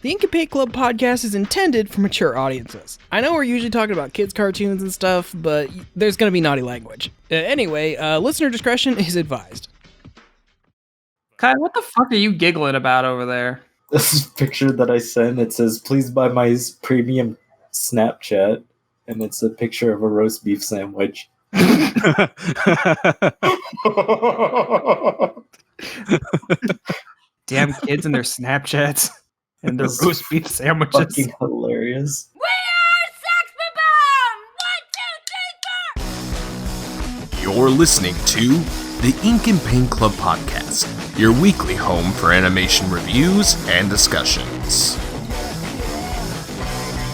The Ink and Paint Club podcast is intended for mature audiences. I know we're usually talking about kids' cartoons and stuff, but there's going to be naughty language. Anyway, listener discretion is advised. Kai, what the fuck are you giggling about over there? This is a picture that I sent. It says, please buy my premium Snapchat. And it's a picture of a roast beef sandwich. Damn kids and their Snapchats and their roast beef sandwiches. Fucking hilarious. We are Sex Bomb! 1, 2, 3, 4! You're listening to the Ink and Paint Club podcast, your weekly home for animation reviews and discussions.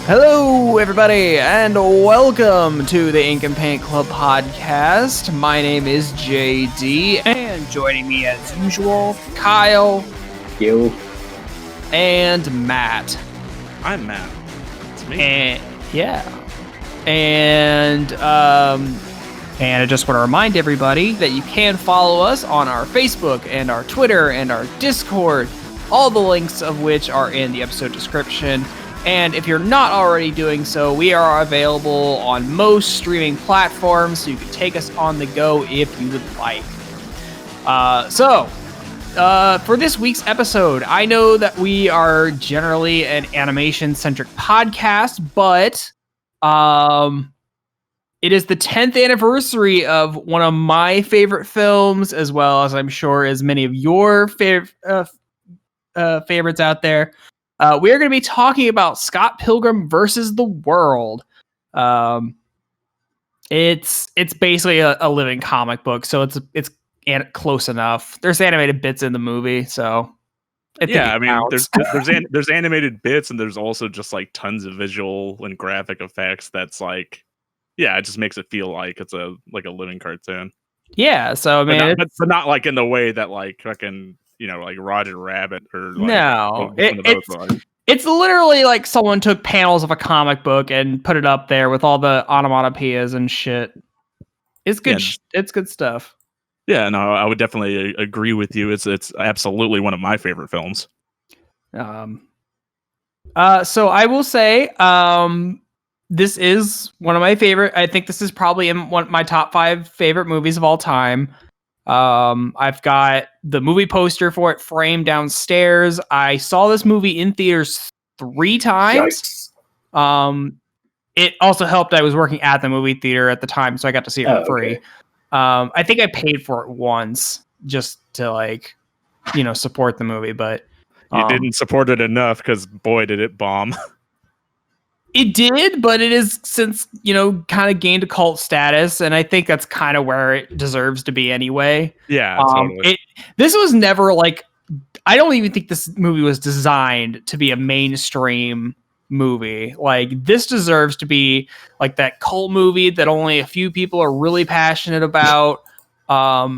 Hello, everybody, and welcome to the Ink and Paint Club podcast. My name is JD, and joining me as usual, Kyle, Yo. and Matt. I'm Matt. It's me. And I just want to remind everybody that you can follow us on our Facebook and our Twitter and our Discord, all the links of which are in the episode description. And if you're not already doing so, we are available on most streaming platforms, so you can take us on the go if you would like. For this week's episode, I know that we are generally an animation-centric podcast, but it is the 10th anniversary of one of my favorite films, as well as I'm sure as many of your favorites out there. We are going to be talking about Scott Pilgrim versus the World. It's basically a living comic book, so it's close enough. There's animated bits in the movie, so there's animated bits, and there's also just like tons of visual and graphic effects. That's like, it just makes it feel like it's a living cartoon. Yeah, so I mean, but not like in the way that like fucking, like Roger Rabbit or like, no, it's literally like someone took panels of a comic book and put it up there with all the onomatopoeias and shit. It's good. Yeah. It's good stuff. Yeah, no, I would definitely agree with you. It's absolutely one of my favorite films. So I will say, this is one of my favorite. I think this is probably in my top 5 favorite movies of all time. I've got the movie poster for it framed downstairs. I saw this movie in theaters 3 times. Yikes. It also helped I was working at the movie theater at the time, so I got to see it for free. Okay. I think I paid for it once just to support the movie, but you didn't support it enough because boy did it bomb. It did, but it is since, kind of gained a cult status, and I think that's kind of where it deserves to be anyway. Yeah, totally. This was never I don't even think this movie was designed to be a mainstream movie. Like, this deserves to be like that cult movie that only a few people are really passionate about. Or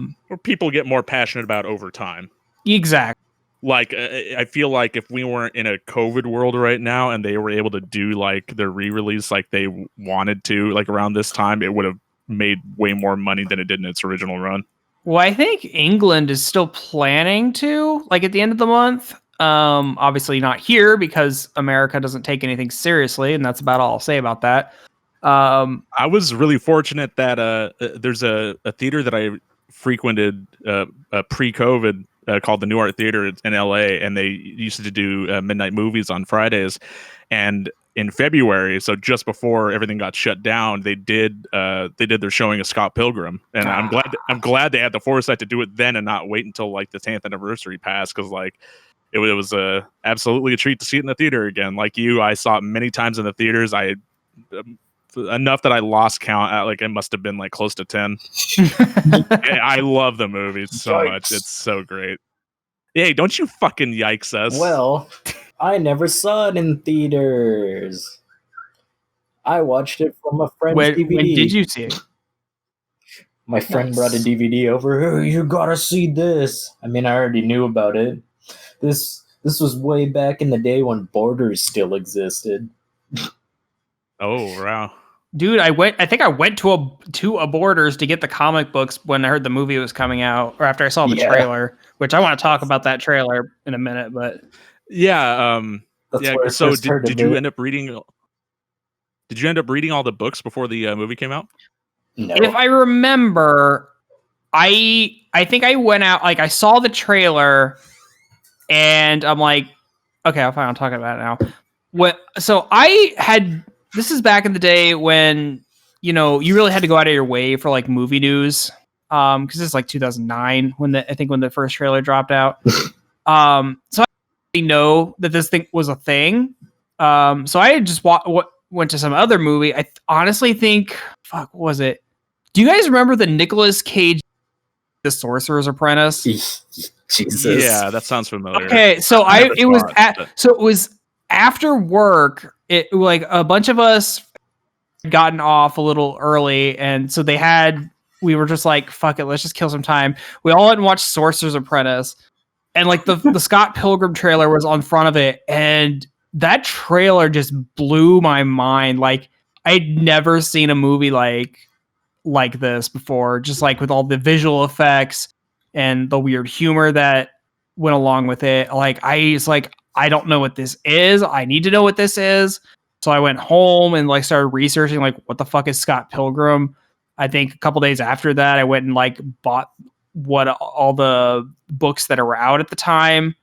people get more passionate about over time. Exactly. Like, I feel like if we weren't in a COVID world right now and they were able to do like their re-release like they wanted to, like around this time, it would have made way more money than it did in its original run. Well, I think England is still planning to, at the end of the month. Obviously not here because America doesn't take anything seriously, and that's about all I'll say about that. I was really fortunate that there's a theater that I frequented pre-COVID called the New Art Theater in LA, and they used to do midnight movies on Fridays. And in February, so just before everything got shut down, they did their showing of Scott Pilgrim, and I'm glad they had the foresight to do it then and not wait until like the 10th anniversary passed, because it was absolutely a treat to see it in the theater again. Like you, I saw it many times in the theaters. I enough that I lost count. It must have been close to 10. I love the movie so much. It's so great. Hey, don't you fucking yikes us. Well, I never saw it in theaters. I watched it from a friend's DVD. When did you see it? My friend brought a DVD over. Oh, you gotta see this. I mean, I already knew about it. This was way back in the day when Borders still existed. Oh, wow. Dude, I think I went to a Borders to get the comic books when I heard the movie was coming out, or after I saw the trailer, which I want to talk about that trailer in a minute, but yeah, That's Yeah. where I So first heard did of you it. end up reading? Did you end up reading all the books before the movie came out? No. If I remember, I think I went out, like I saw the trailer and I'm like, okay, I'm fine, I'm talking about it now. So I had, this is back in the day when, you know, you really had to go out of your way for like movie news. Because it's like 2009 when the first trailer dropped out. So I didn't know that this thing was a thing. So I had just went to some other movie. I honestly think, fuck, what was it? Do you guys remember the Nicolas Cage, The Sorcerer's Apprentice? Jesus. Yeah, that sounds familiar. Okay, so Never it was saw it, but- so it was after work. It like a bunch of us had gotten off a little early, and so we were just like, fuck it, let's just kill some time. We all went and watched Sorcerer's Apprentice, and like the Scott Pilgrim trailer was on front of it, and that trailer just blew my mind. Like I'd never seen a movie like this before, just like with all the visual effects and the weird humor that went along with it. Like I don't know what this is. I need to know what this is. So I went home and like started researching like what the fuck is Scott Pilgrim. I think a couple days after that I went and like bought all the books that are out at the time.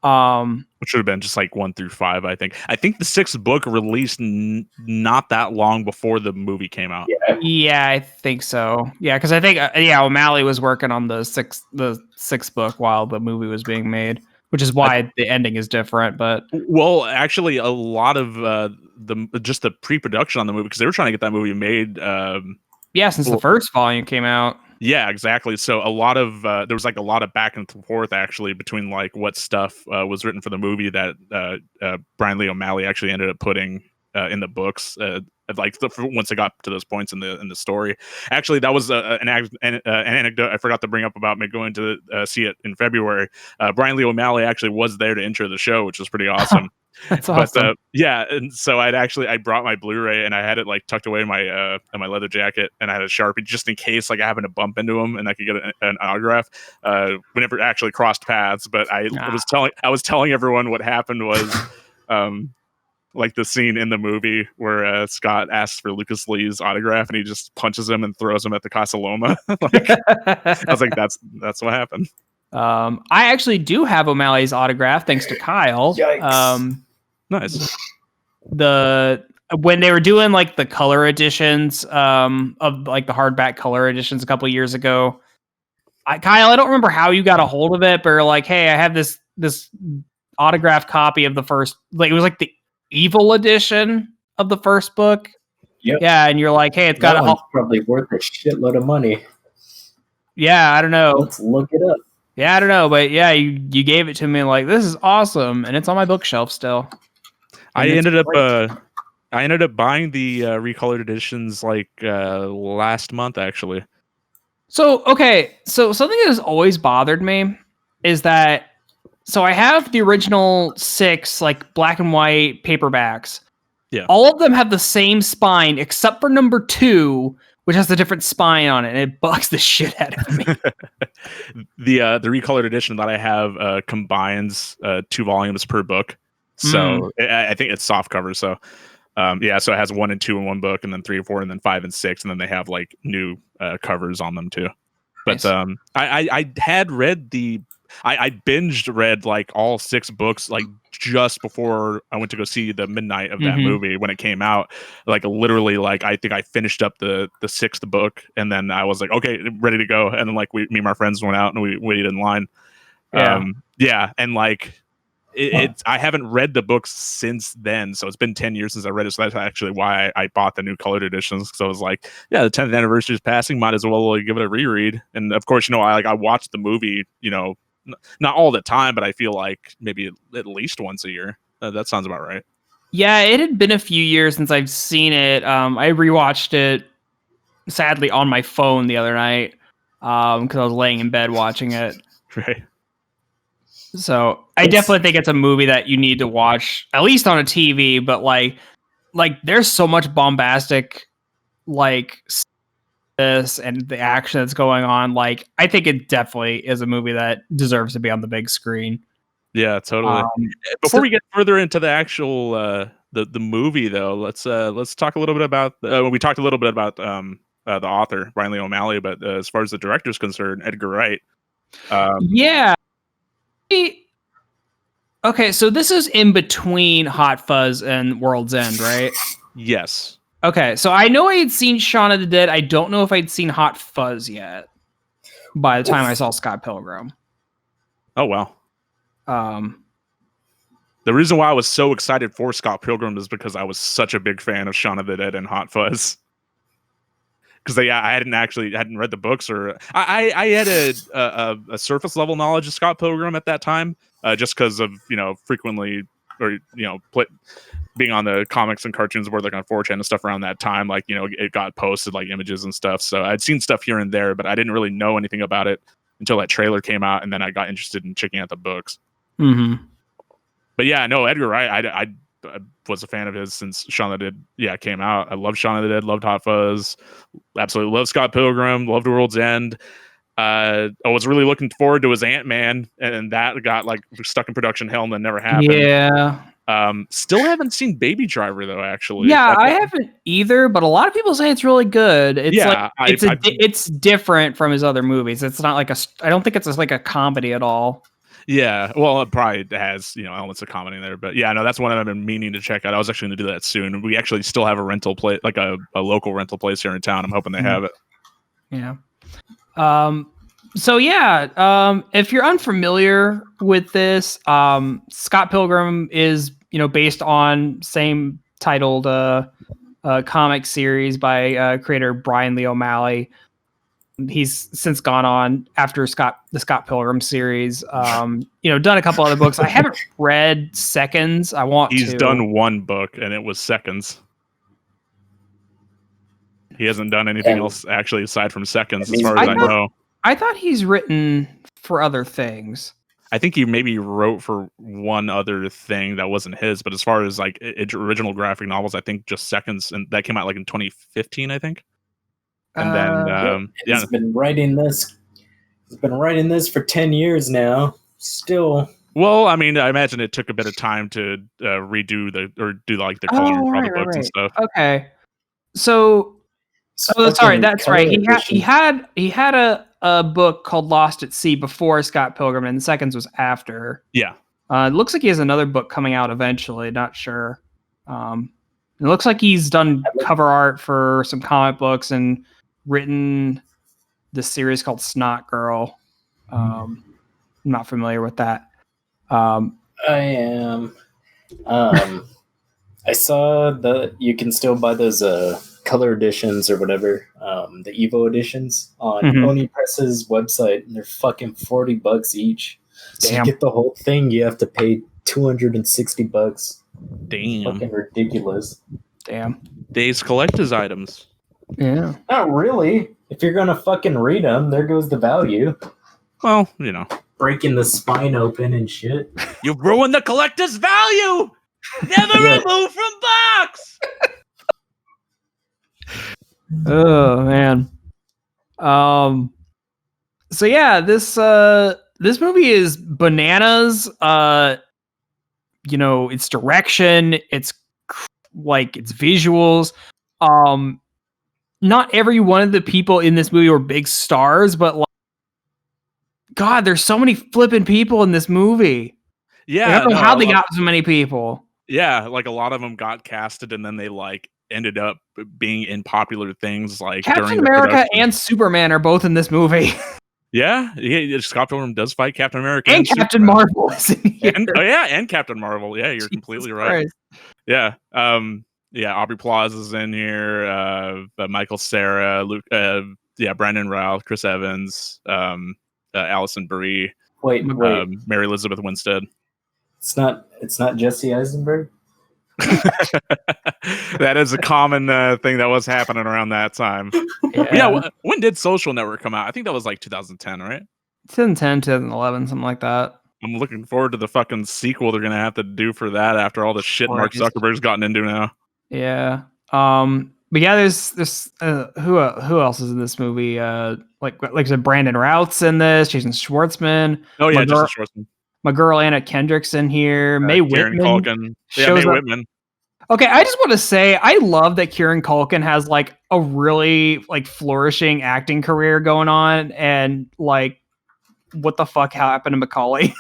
Which should have been just like 1 through 5, I think. I think the 6th book released not that long before the movie came out. Yeah, I think so. Yeah, because I think O'Malley was working on the sixth book while the movie was being made, which is why the ending is different. But Well, actually, a lot of the pre-production on the movie, because they were trying to get that movie made. since the first volume came out. Yeah, exactly. So a lot of there was like a lot of back and forth actually between like what stuff was written for the movie that Brian Lee O'Malley actually ended up putting in the books. Once it got to those points in the story. Actually, that was an anecdote I forgot to bring up about me going to see it in February. Brian Lee O'Malley actually was there to intro the show, which was pretty awesome. That's awesome. Yeah, and so I brought my Blu-ray and I had it like tucked away in my leather jacket, and I had a Sharpie just in case like I happened to bump into him and I could get an autograph. We never actually crossed paths, but I was telling everyone what happened was like the scene in the movie where Scott asks for Lucas Lee's autograph and he just punches him and throws him at the Casa Loma. I was like, that's what happened. I actually do have O'Malley's autograph thanks to Kyle. Yikes. Nice. When they were doing like the color editions of like the hardback color editions a couple years ago, Kyle, I don't remember how you got a hold of it, but you're like, hey, I have this autographed copy of the first, like it was like the evil edition of the first book. Yep. Yeah, and you're like, hey, it's got that one's probably worth a shitload of money. Yeah, I don't know. Let's look it up. Yeah, I don't know, but yeah, you gave it to me like this is awesome, and it's on my bookshelf still. I ended up buying the recolored editions like last month actually. So okay, so something that has always bothered me is that so I have the original 6 like black and white paperbacks. Yeah. All of them have the same spine except for number 2, which has a different spine on it, and it bugs the shit out of me. The recolored edition that I have combines 2 volumes per book. So I think it's soft cover. So so it has 1 and 2 in one book, and then 3 and 4, and then 5 and 6, and then they have like new covers on them too. But Nice. I had read I binged read like all 6 books like just before I went to go see the midnight of that movie when it came out. Like literally, like I think I finished up the 6th book, and then I was like, okay, ready to go. And then like me and my friends went out and we waited in line. And like I haven't read the books since then, so it's been 10 years since I read it. So that's actually why I bought the new colored editions. So I was like, yeah, the 10th anniversary is passing, might as well give it a reread. And of course, I watched the movie, not all the time, but I feel like maybe at least once a year. That sounds about right. Yeah, it had been a few years since I've seen it. I rewatched it sadly on my phone the other night because I was laying in bed watching it. Right. So I definitely think it's a movie that you need to watch at least on a TV. But like there's so much bombastic like this and the action that's going on. Like I think it definitely is a movie that deserves to be on the big screen. Yeah, totally. Before we get further into the actual the movie, though, let's talk a little bit about. We talked a little bit about the author Brian Lee O'Malley, but as far as the director's concerned, Edgar Wright. Yeah. Okay, so this is in between Hot Fuzz and World's End, right? Yes. Okay, so I know I had seen Shaun of the Dead. I don't know if I'd seen Hot Fuzz yet by the time I saw Scott Pilgrim. Oh wow. Um, The reason why I was so excited for Scott Pilgrim is because I was such a big fan of Shaun of the Dead and Hot Fuzz. Because I hadn't read the books, or I had a surface level knowledge of Scott Pilgrim at that time, just because of frequently, or being on the comics and cartoons board like on 4chan and stuff around that time. Like it got posted like images and stuff, so I'd seen stuff here and there, but I didn't really know anything about it until that trailer came out, and then I got interested in checking out the books. mm-hmm. But yeah, no, Edgar Wright, I was a fan of his since Shaun of the Dead came out. I loved Shaun of the Dead, loved Hot Fuzz, absolutely loved Scott Pilgrim, loved World's End. I was really looking forward to his Ant-Man, and that got like stuck in production hell and then never happened. Yeah. Still haven't seen Baby Driver though, actually. Yeah, I haven't either, but a lot of people say it's really good. It's Yeah, it's different from his other movies. It's not like I don't think it's like a comedy at all. Yeah, well, it probably has elements of comedy in there, but yeah, no, that's one I've been meaning to check out. I was actually going to do that soon. We actually still have a rental place, like a local rental place here in town. I'm hoping they have it. Yeah. So yeah, if you're unfamiliar with this, Scott Pilgrim is based on same titled comic series by creator Brian Lee O'Malley. He's since gone on after the Scott Pilgrim series. Done a couple other books. I haven't read Seconds. I want to. He's done one book, and it was Seconds. He hasn't done anything else actually aside from Seconds, as far as I know. I thought he's written for other things. I think he maybe wrote for one other thing that wasn't his, but as far as like original graphic novels, I think just Seconds, and that came out like in 2015, I think. And then he's been writing this. He's been writing this for 10 years now. Still. Well, I mean, I imagine it took a bit of time to redo the coloring for all the books and stuff. Okay, so sorry, that's right. He had a book called Lost at Sea before Scott Pilgrim, and Seconds was after. Yeah. It looks like he has another book coming out eventually. Not sure. It looks like he's done cover art for some comic books and written this series called Snot Girl. I'm not familiar with that. I am. I saw that you can still buy those color editions or whatever, the Evo editions on Oni Press's website, and they're fucking $40 each. So Damn. to get the whole thing, you have to pay $260. Damn. Fucking ridiculous. Damn. Days collector's items. Yeah. Not really. If you're gonna fucking read them, there goes the value. Well, breaking the spine open and shit. You ruined the collector's value. Never removed from box. Oh man. So yeah, this movie is bananas. Its direction, its visuals. Not every one of the people in this movie were big stars, but God, there's so many flipping people in this movie. Yeah, I don't know how they got so many people. Yeah, like a lot of them got casted, and then they ended up being in popular things like Captain America and Superman are both in this movie. Yeah, Scott Pilgrim does fight Captain America and Captain Marvel is in here. And Captain Marvel. Yeah, you're completely right. Yeah, Aubrey Plaza is in here. Michael Cera, Luke, Brandon Routh, Chris Evans, Allison Brie. Wait. Mary Elizabeth Winstead. It's not Jesse Eisenberg. That is a common thing that was happening around that time. Yeah. When did Social Network come out? I think that was like 2010, right? 2010, 2011, something like that. I'm looking forward to the fucking sequel they're gonna have to do for that after all the shit Mark Zuckerberg's gotten into now. Yeah. But yeah, there's who else is in this movie? Like I said, Brandon Routh's in this. Jason Schwartzman. Oh yeah, Jason Schwartzman. My girl Anna Kendrick's in here. May Kieran Whitman Culkin. shows May up. Whitman. Okay, I just want to say I love that Kieran Culkin has like a really like flourishing acting career going on, and like, what the fuck happened to Macaulay?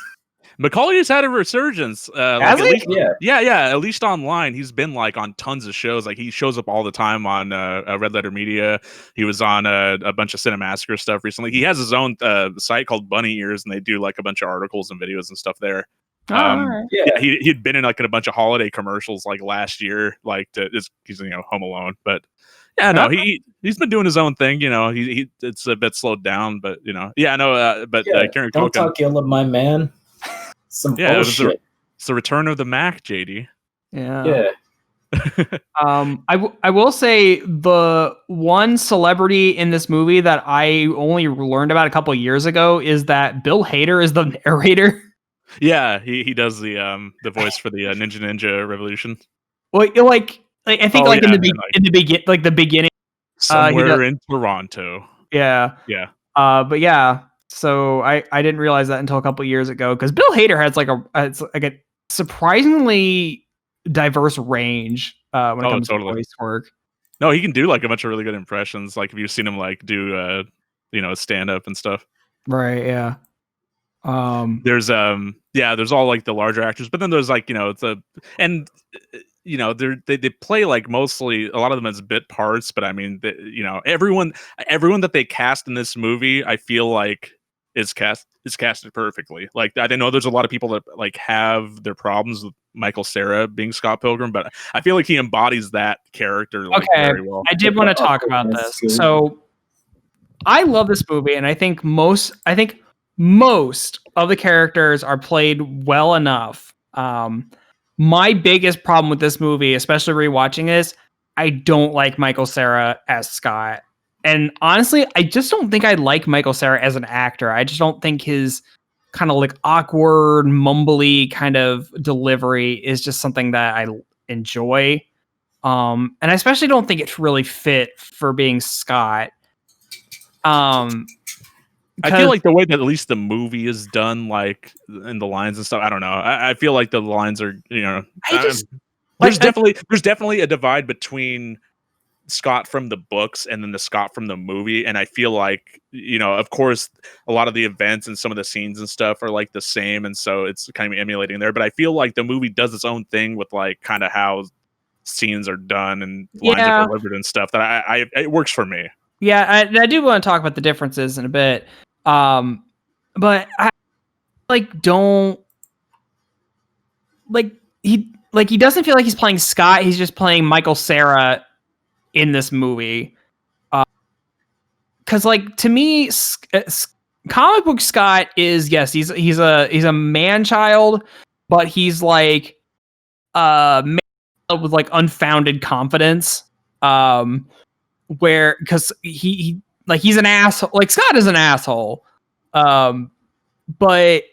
Macaulay has had a resurgence. Has At he? least, Yeah. yeah. At least online, he's been like on tons of shows. Like he shows up all the time on Red Letter Media. He was on a bunch of Cinemassacre stuff recently. He has his own site called Bunny Ears, and they do like a bunch of articles and videos and stuff there. Alright. Yeah. He'd been in like in a bunch of holiday commercials like last year, like he's Home Alone, but yeah, no, he's been doing his own thing. He it's a bit slowed down, but yeah, no, but Kieran Don't Culkin, talk ill of my man. Some bullshit. it's the return of the Mac, JD. Yeah. I will say the one celebrity in this movie that I only learned about a couple of years ago is that Bill Hader is the narrator. Yeah, he does the voice for the Ninja Revolution. Well, like I think in the beginning somewhere in Toronto. Yeah. Yeah. But yeah. So I didn't realize that until a couple of years ago, because Bill Hader has like a surprisingly diverse range when it comes to voice work. No, he can do like a bunch of really good impressions. Like if you've seen him like do stand up and stuff. Right. Yeah. There's all like the larger actors, but then there's like they play like mostly a lot of them as bit parts, but I mean everyone that they cast in this movie, I feel like is casted perfectly. Like I know there's a lot of people that like have their problems with Michael Cera being Scott Pilgrim, but I feel like he embodies that character very well. I did want to talk about this. So I love this movie, and I think most of the characters are played well enough. My biggest problem with this movie, especially rewatching this, I don't like Michael Cera as Scott. And honestly, I just don't think I like Michael Cera as an actor. I just don't think his kind of like awkward, mumbly kind of delivery is just something that I enjoy. And I especially don't think it really fit for being Scott. I feel like the way that at least the movie is done, like in the lines and stuff, I don't know. I feel like the lines are, there's definitely a divide between Scott from the books and then the Scott from the movie. And I feel like, of course, a lot of the events and some of the scenes and stuff are like the same. And so it's kind of emulating there. But I feel like the movie does its own thing with like kind of how scenes are done and lines are delivered and stuff that it works for me. Yeah, I do want to talk about the differences in a bit. But I don't he doesn't feel like he's playing Scott. He's just playing Michael Cera in this movie. Because to me, comic book Scott is, yes, he's a man child, but he's like man with like unfounded confidence. Where because he's an asshole. Like Scott is an asshole. But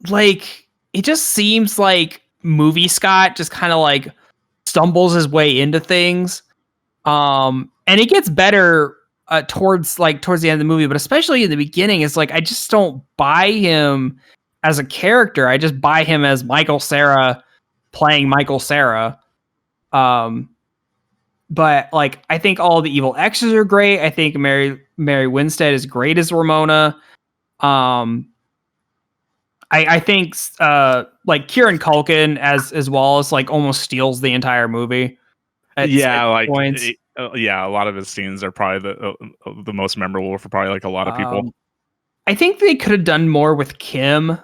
like it just seems like movie Scott just kind of like stumbles his way into things. And it gets better towards the end of the movie, but especially in the beginning, it's like I just don't buy him as a character. I just buy him as Michael Cera playing Michael Cera. But like I think all the evil exes are great. I think Mary Winstead is great as Ramona. I think like Kieran Culkin as Wallace like almost steals the entire movie. A lot of his scenes are probably the most memorable for probably like a lot of people. I think they could have done more with Kim.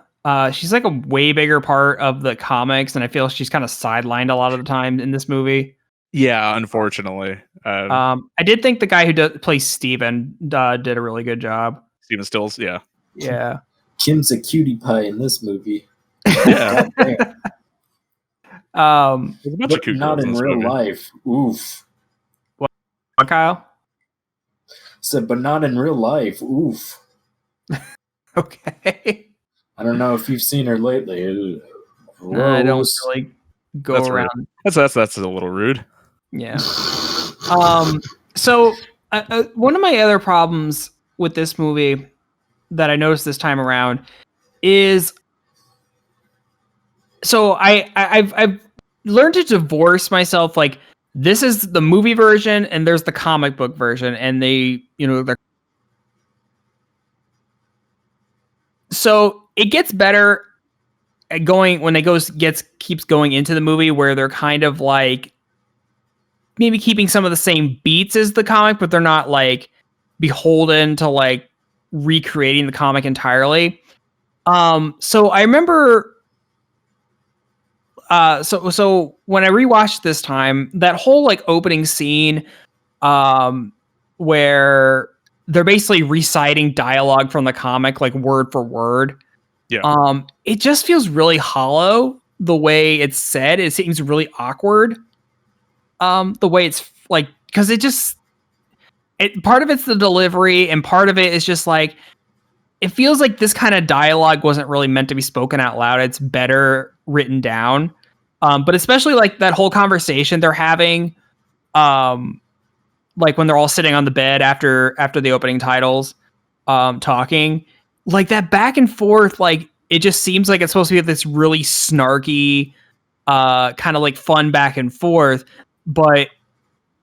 She's like a way bigger part of the comics, and I feel she's kind of sidelined a lot of the time in this movie. Yeah, unfortunately. I did think the guy who plays Steven did a really good job. Steven Stills, yeah. Yeah. Kim's a cutie pie in this movie. Yeah. But not in real life. Oof. What, Kyle? Said, but not in real life. Oof. Okay. I don't know if you've seen her lately. I don't really go that's around. Rude. That's a little rude. Yeah. So one of my other problems with this movie that I noticed this time around is so I've learned to divorce myself. Like, this is the movie version and there's the comic book version, and so it gets better at going when keeps going into the movie, where they're kind of like maybe keeping some of the same beats as the comic, but they're not like beholden to like recreating the comic entirely. So I remember, so when I rewatched this time, that whole like opening scene, where they're basically reciting dialogue from the comic, like word for word. Yeah. It just feels really hollow the way it's said. It seems really awkward. The way it's like, because part of it's the delivery, and part of it is just like, it feels like this kind of dialogue wasn't really meant to be spoken out loud. It's better written down. But especially like that whole conversation they're having, like when they're all sitting on the bed after the opening titles, talking, like that back and forth, like it just seems like it's supposed to be this really snarky, kind of like fun back and forth. But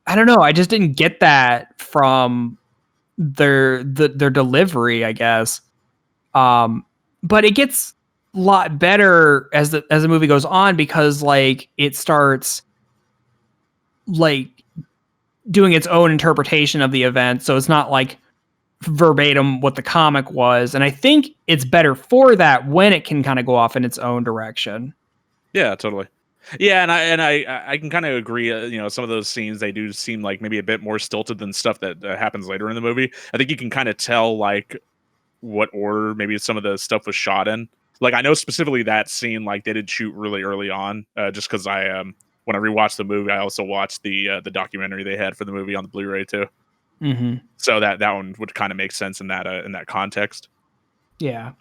I don't know, I just didn't get that from their delivery, I guess. But it gets a lot better as the movie goes on, because like it starts like doing its own interpretation of the event, so it's not like verbatim what the comic was. And I think it's better for that when it can kind of go off in its own direction. Yeah, totally. Yeah, and I can kind of agree. Some of those scenes, they do seem like maybe a bit more stilted than stuff that happens later in the movie. I think you can kind of tell like what order maybe some of the stuff was shot in. Like, I know specifically that scene, like they did shoot really early on, just because when I rewatched the movie, I also watched the documentary they had for the movie on the Blu-ray too. Mm-hmm. So that one would kind of make sense in that context. Yeah.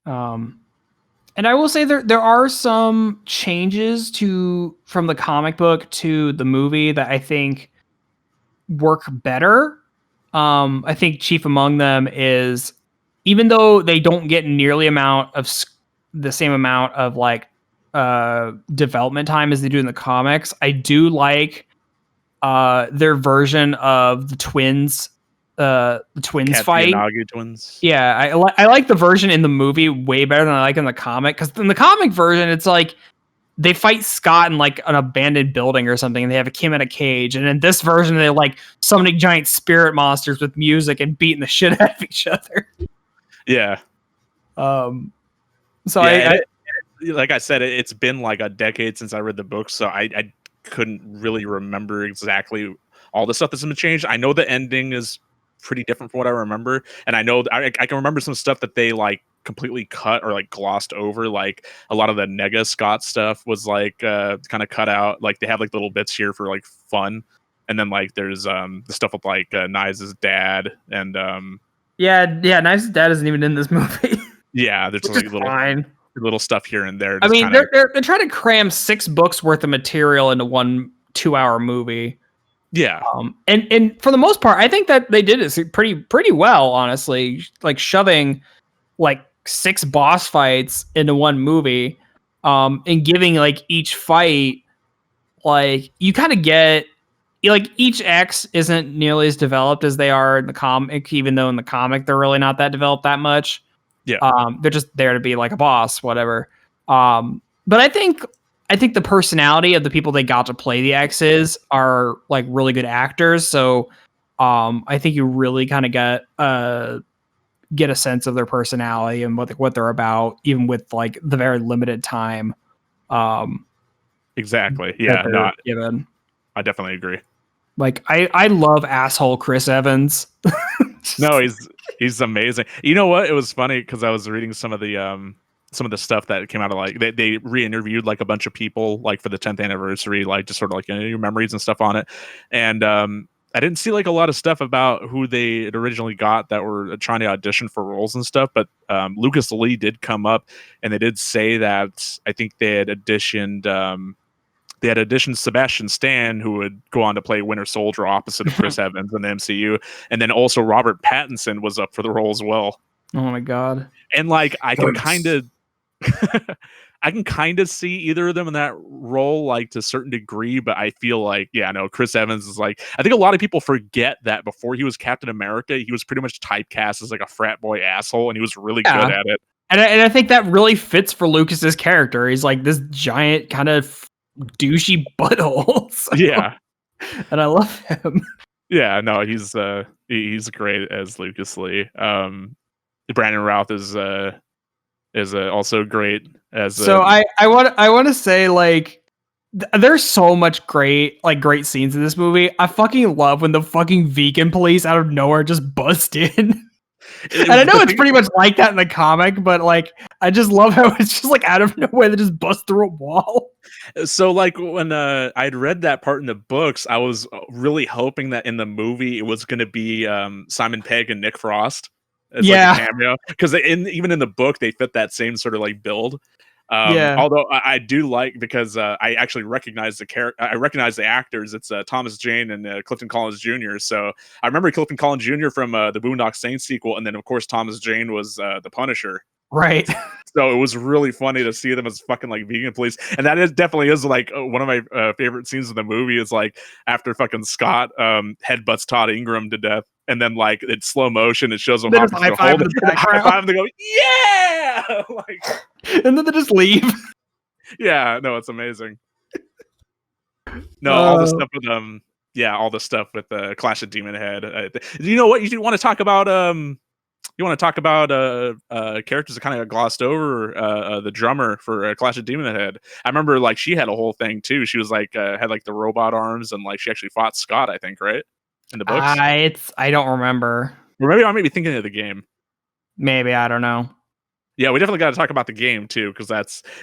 And I will say there are some changes from the comic book to the movie that I think work better. I think chief among them is, even though they don't get nearly the same amount of like development time as they do in the comics, I do like their version of the twins fight. Katsuyanagi twins. Yeah, I like the version in the movie way better than I like in the comic, because in the comic version, it's like they fight Scott in like an abandoned building or something, and they have Kim in a cage. And in this version, they're like summoning giant spirit monsters with music and beating the shit out of each other. Yeah. So yeah, like I said, it's been like a decade since I read the book, so I couldn't really remember exactly all the stuff that's been changed. I know the ending is pretty different from what I remember, and I know I can remember some stuff that they like completely cut or like glossed over. Like a lot of the Nega Scott stuff was like kind of cut out. Like they have like little bits here for like fun, and then like there's the stuff with like Knives' dad and yeah, Knives' dad isn't even in this movie. Yeah, there's like little stuff here and there. I mean, they're trying to cram 6 books worth of material into one 2-hour movie. Yeah. And for the most part, I think that they did it pretty well, honestly. Like shoving like 6 boss fights into one movie, and giving like each fight, like you kind of get like each X isn't nearly as developed as they are in the comic, even though in the comic they're really not that developed that much. Yeah. They're just there to be like a boss, whatever. But I think the personality of the people they got to play the X's are like really good actors. So I think you really kind of get a sense of their personality and what they're about, even with like the very limited time. Exactly. Yeah. No, given. I definitely agree. Like I love asshole Chris Evans. No, he's amazing. You know what? It was funny because I was reading some of the stuff that came out of like they re-interviewed like a bunch of people like for the 10th anniversary, like just sort of like your memories and stuff on it. And I didn't see like a lot of stuff about who they had originally got that were trying to audition for roles and stuff. But Lucas Lee did come up, and they did say that I think they had auditioned Sebastian Stan, who would go on to play Winter Soldier opposite of Chris Evans in the MCU, and then also Robert Pattinson was up for the role as well. Oh my god! And like I can kind of I can kind of see either of them in that role, like to a certain degree, but I feel like, yeah, no, Chris Evans is like, I think a lot of people forget that before he was Captain America, he was pretty much typecast as like a frat boy asshole, and he was really good at it. And I think that really fits for Lucas's character. He's like this giant kind of douchey butthole. So, Yeah. and I love him. Yeah, no, he's great as Lucas Lee. Brandon Routh is also great as. So I want to say like there's so much great scenes in this movie. I fucking love when the fucking vegan police out of nowhere just bust in. And I know it's pretty much like that in the comic, but like I just love how it's just like out of nowhere they just bust through a wall. So like when I'd read that part in the books, I was really hoping that in the movie it was going to be Simon Pegg and Nick Frost as like a cameo, because even in the book they fit that same sort of like build. Although I do like, because I actually recognize the character, I recognize the actors. It's Thomas Jane and Clifton Collins Jr. So I remember Clifton Collins Jr. from the Boondock Saints sequel, and then of course Thomas Jane was the Punisher. Right. So it was really funny to see them as fucking like vegan police, and that definitely is like one of my favorite scenes in the movie. Is like after fucking Scott headbutts Todd Ingram to death, and then like it's slow motion. It shows them high five and they go, yeah, like, and then they just leave. Yeah, no, it's amazing. No, all the stuff with all the stuff with Clash of Demon Head. You know what? You want to talk about characters that kind of glossed over, the drummer for Clash of Demon Head. I remember like she had a whole thing too. She was like had like the robot arms, and like she actually fought Scott, I think, right? In the books. I don't remember. Or maybe I might be thinking of the game. Maybe, I don't know. Yeah, we definitely got to talk about the game too, because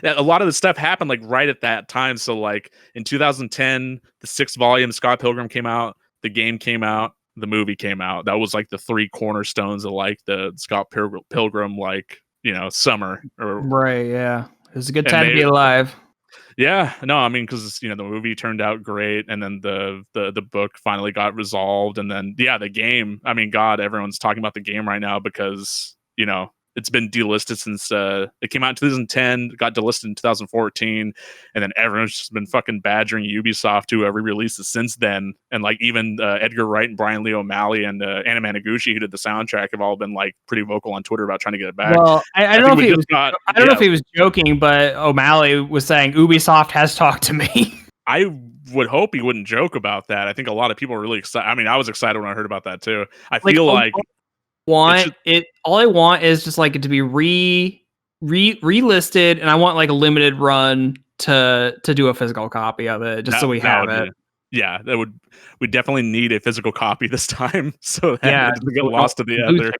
a lot of the stuff happened like right at that time. So like in 2010, the 6th volume Scott Pilgrim came out, the game came out, the movie came out. That was like the 3 cornerstones of like the Scott Pilgrim like, summer. Right, yeah. It was a good time to be alive. Yeah, no, I mean, because the movie turned out great, and then the book finally got resolved, and then the game. I mean, God, everyone's talking about the game right now because it's been delisted since it came out in 2010, got delisted in 2014, and then everyone's just been fucking badgering Ubisoft to re-release it since then. And like even Edgar Wright and Brian Lee O'Malley and Anna Managuchi, who did the soundtrack, have all been like pretty vocal on Twitter about trying to get it back. Well, I don't know if he was joking, but O'Malley was saying Ubisoft has talked to me. I would hope he wouldn't joke about that. I think a lot of people are really excited. I mean, I was excited when I heard about that too. I feel like all I want is just like it to be relisted, and I want like a limited run to do a physical copy of it, just so we have it. Yeah, we definitely need a physical copy this time, so that it doesn't get lost to the other.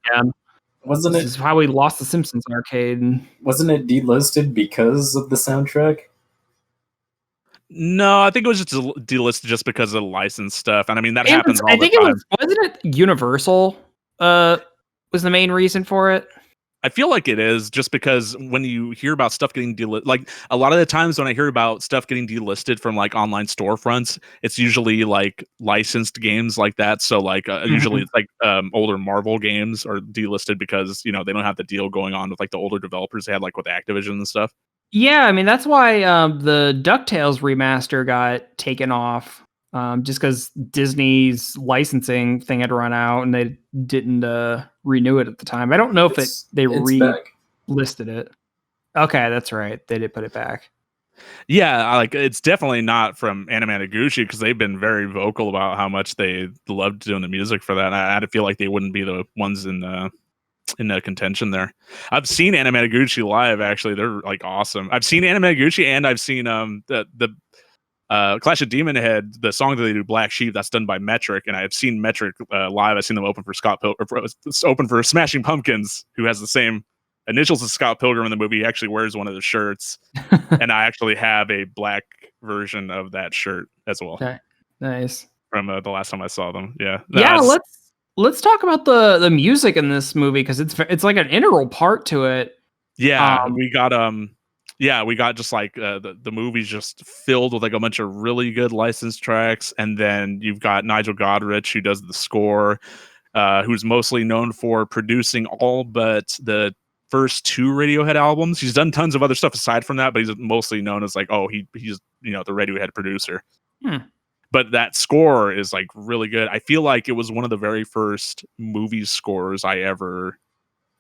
Wasn't this is how we lost the Simpsons arcade. Wasn't it delisted because of the soundtrack? No, I think it was just delisted just because of the license stuff, and I mean that happens all the time. I think wasn't it Universal? Was the main reason for it? I feel like it is, just because when you hear about stuff getting delisted, like a lot of the times when I hear about stuff getting delisted from like online storefronts, it's usually like licensed games like that. So like usually it's like older Marvel games are delisted because they don't have the deal going on with like the older developers they had like with Activision and stuff. Yeah, I mean that's why the DuckTales remaster got taken off. Just because Disney's licensing thing had run out and they didn't renew it at the time. I don't know if they listed it. Okay, that's right. They did put it back. Yeah, like it's definitely not from Anna Managuchi, because they've been very vocal about how much they loved doing the music for that. And I feel like they wouldn't be the ones in the contention there. I've seen Anna Managuchi live. Actually, they're like awesome. I've seen Anna Managuchi, and I've seen the Clash of Demon Head, the song that they do, Black Sheep, that's done by Metric, and I've seen Metric live. I've seen them open for open for Smashing Pumpkins, who has the same initials as Scott Pilgrim in the movie. He actually wears one of the shirts, and I actually have a black version of that shirt as well. Okay, nice. From the last time I saw them, Let's talk about the music in this movie, because it's like an integral part to it. Yeah, we got just like the movie's just filled with like a bunch of really good licensed tracks, and then you've got Nigel Godrich, who does the score, who's mostly known for producing all but the first 2 Radiohead albums. He's done tons of other stuff aside from that, but he's mostly known as like, he's the Radiohead producer. But that score is like really good. I feel like it was one of the very first movie scores I ever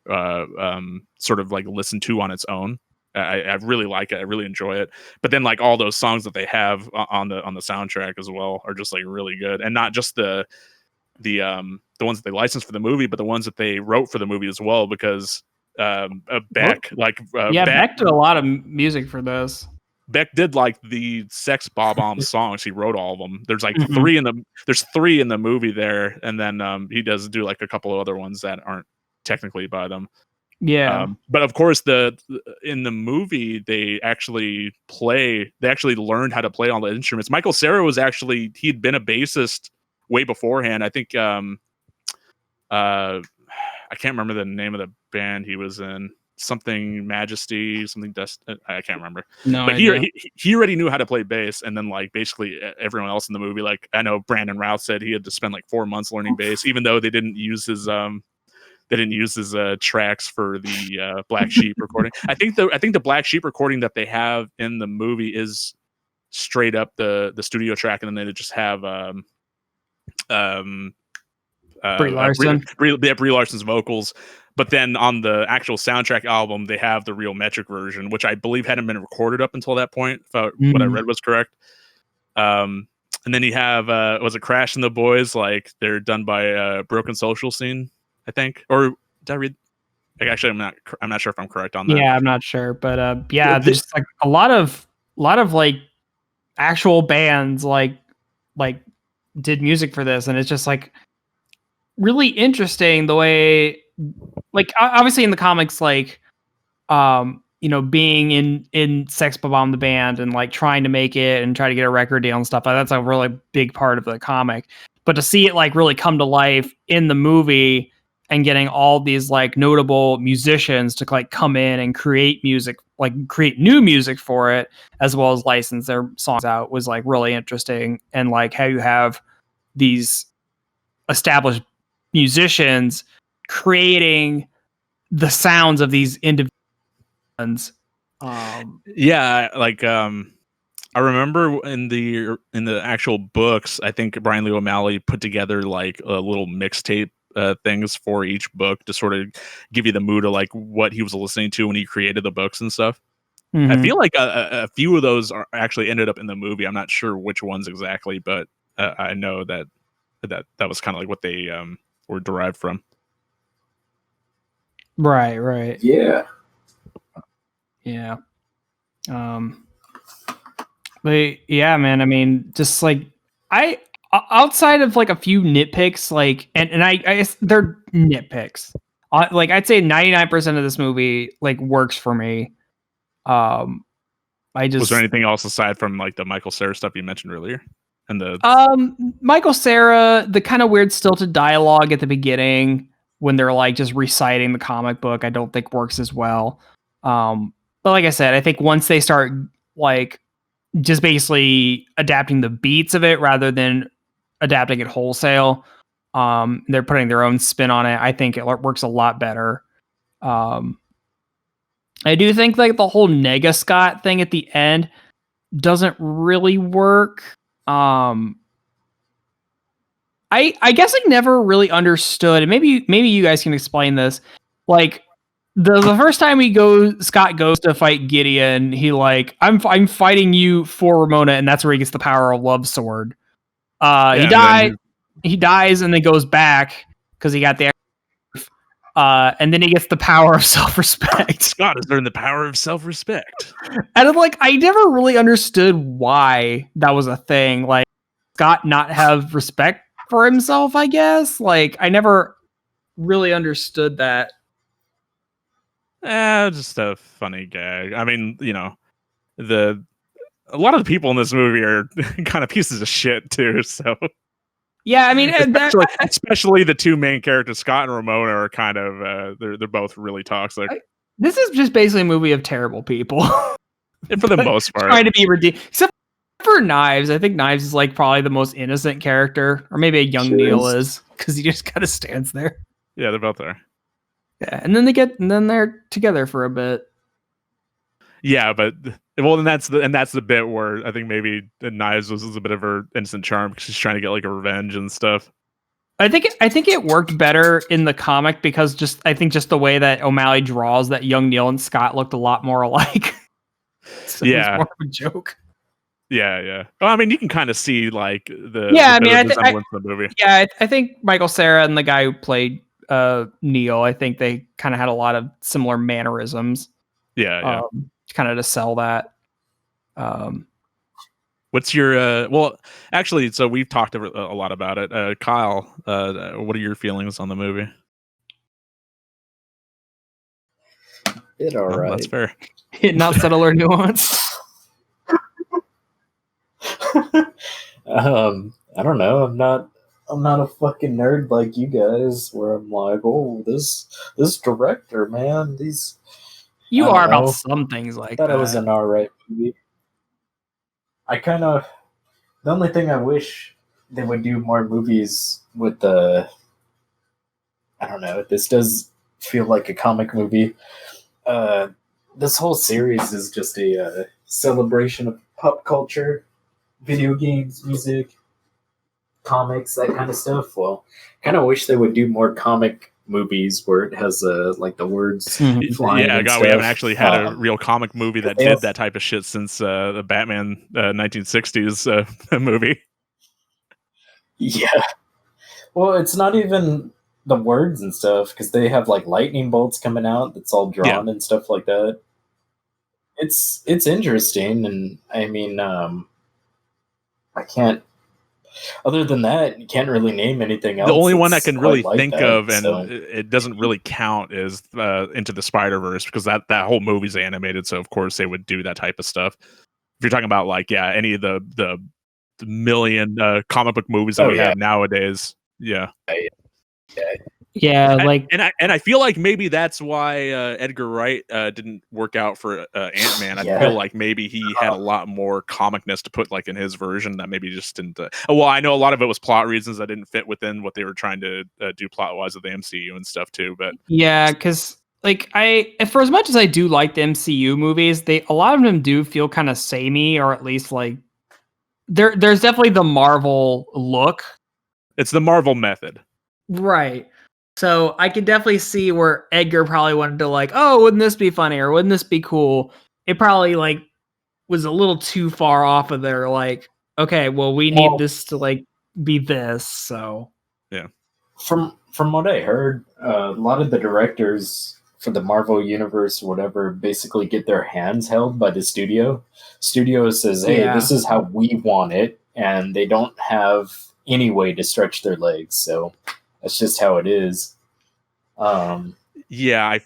sort of like listened to on its own. I really like it. I really enjoy it. But then like all those songs that they have on the soundtrack as well are just like really good, and not just the ones that they licensed for the movie, but the ones that they wrote for the movie as well. Because Beck Beck did a lot of music for this. Beck did like the Sex Bob-omb songs. He wrote all of them. There's like 3 in the movie there, and then he does do like a couple of other ones that aren't technically by them. Yeah. But of course, in the movie they actually learned how to play all the instruments. Michael Cera he'd been a bassist way beforehand. I think I can't remember the name of the band he was in. Something Majesty, something Dust. I can't remember. No, but he already knew how to play bass, and then like basically everyone else in the movie, like I know Brandon Routh said he had to spend like 4 months learning bass, even though they didn't use his tracks for the Black Sheep recording. I think the Black Sheep recording that they have in the movie is straight up the studio track, and then they just have Brie Larson. Brie Larson's vocals. But then on the actual soundtrack album, they have the real metric version, which I believe hadn't been recorded up until that point, if what I read was correct. And then you have was it Crash and the Boys? Like they're done by Broken Social Scene, I think. Or did I read? Actually, I'm not sure if I'm correct on that. Yeah, I'm not sure, but there's like a lot of like actual bands like did music for this, and it's just like really interesting the way, like obviously in the comics, like being in Sex Bob-omb the band and like trying to make it and try to get a record deal and stuff like that's a really big part of the comic. But to see it like really come to life in the movie and getting all these like notable musicians to like come in and create music, like create new music for it, as well as license their songs out, was like really interesting. And like how you have these established musicians creating the sounds of these individuals. I remember in the actual books, I think Brian Lee O'Malley put together like a little mixtape things for each book to sort of give you the mood of like what he was listening to when he created the books and stuff. I feel like a few of those are actually ended up in the movie. I'm not sure which ones exactly, but I know that was kind of like what they were derived from. Right. Yeah. But yeah, man, I mean, just like outside of like a few nitpicks, like, and I guess they're nitpicks. Like I'd say 99% of this movie like works for me. Was there anything else aside from like the Michael Cera stuff you mentioned earlier? And the Michael Cera, the kind of weird stilted dialogue at the beginning when they're like just reciting the comic book, I don't think works as well. But like I said, I think once they start like just basically adapting the beats of it rather than adapting it wholesale, they're putting their own spin on it. I think it works a lot better. I do think like the whole Nega Scott thing at the end doesn't really work. I guess I never really understood, and maybe you guys can explain this. Like the first time Scott goes to fight Gideon, he like, I'm fighting you for Ramona, and that's where he gets the power of Love Sword. He dies and then goes back because he got the and then he gets the power of self-respect. Scott has learned the power of self-respect. And I'm like, I never really understood why that was a thing. Like Scott not have respect for himself, I guess. Like I never really understood that. Just a funny gag. I mean, a lot of the people in this movie are kind of pieces of shit too. So yeah, I mean, especially the two main characters, Scott and Ramona, are kind of they're both really toxic. This is just basically a movie of terrible people, and for the most part, trying to be redeemed. Except for Knives, I think Knives is like probably the most innocent character, or maybe a young Neil is because he just kind of stands there. Yeah, they're both there. Yeah, and then they're together for a bit. Yeah, but well, and that's the bit where I think maybe Knives was a bit of her instant charm because she's trying to get like a revenge and stuff. I think it worked better in the comic because I think the way that O'Malley draws that young Neil and Scott looked a lot more alike. So it was Yeah. more of a joke. Yeah. Well, I mean, you can kind of see like the Yeah, I bit mean, of resemblance in the movie. Yeah, I think Michael Cera and the guy who played Neil, I think they kind of had a lot of similar mannerisms. Yeah. Kind of to sell that. What's your well, actually, so we've talked a lot about it. Kyle, what are your feelings on the movie? It all right. That's fair. Not subtle or nuanced. I don't know. I'm not a fucking nerd like you guys, where I'm like, oh, this director, man, these. You I don't are about know. some things like Thought that. it was an alright movie. The only thing I wish they would do more movies with the. I don't know. This does feel like a comic movie. This whole series is just a celebration of pop culture, video games, music, comics, that kind of stuff. Well, kind of wish they would do more comic movies where it has like the words flying. Yeah, and God, stuff. we haven't actually had a real comic movie that they did also- that type of shit since the Batman 1960s movie. Yeah. Well, it's not even the words and stuff because they have like lightning bolts coming out that's all drawn and stuff like that. It's interesting, and I mean, I can't. Other than that, you can't really name anything else. The only one I that's can quite really like think that, of, and so. it doesn't really count, is Into the Spider-Verse, because that whole movie's animated, so of course they would do that type of stuff. If you're talking about like, yeah, any of the million comic book movies that we have nowadays, yeah. Yeah, like And I feel like maybe that's why Edgar Wright didn't work out for Ant-Man. I feel like maybe he had a lot more comicness to put like in his version that maybe just didn't. Well, I know a lot of it was plot reasons that didn't fit within what they were trying to do plot-wise with the MCU and stuff too. But yeah, because like for as much as I do like the MCU movies, a lot of them do feel kind of samey, or at least like there's definitely the Marvel look. It's the Marvel method, right? So I can definitely see where Edgar probably wanted to like, oh, wouldn't this be funny or wouldn't this be cool? It probably like was a little too far off of their like, okay, well, we need this to like be this. So yeah. From what I heard, a lot of the directors for the Marvel universe or whatever basically get their hands held by the studio. Studio says, hey, this is how we want it, and they don't have any way to stretch their legs. So that's just how it is. Yeah,